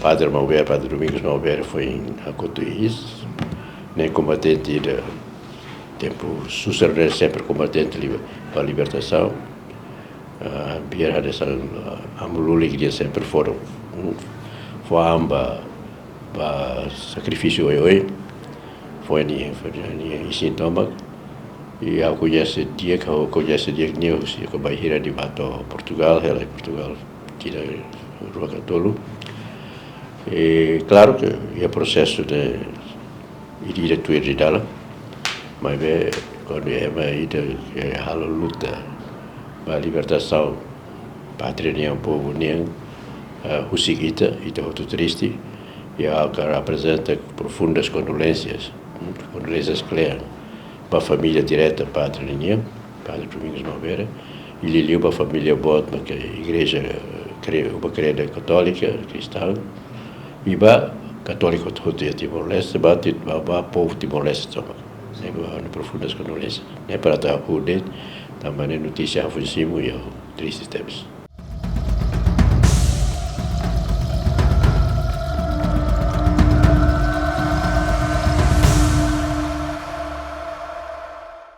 Padre Domingos Malver foi em Acotuís, nem combatente de tempo, suceder sempre combatente para a libertação. Biar ada sang amululi que sempre foram amba para sacrifício oi foi ni sintoma e ao conhece dia que news que vai ir de bato Portugal tira rua Catolo e claro que é processo de ir de dela mas quando é a luta para a libertação pátria povo nem Husigita e muito triste e apresenta profundas condolências claras para a família direta Padre Domingos Malver e lhe para a família Bodma que é a igreja uma creda católica cristã e para católico de Timor-Leste para o povo Timor-Leste também profundas condolências nem para dar o também notícia a e tristes tempos.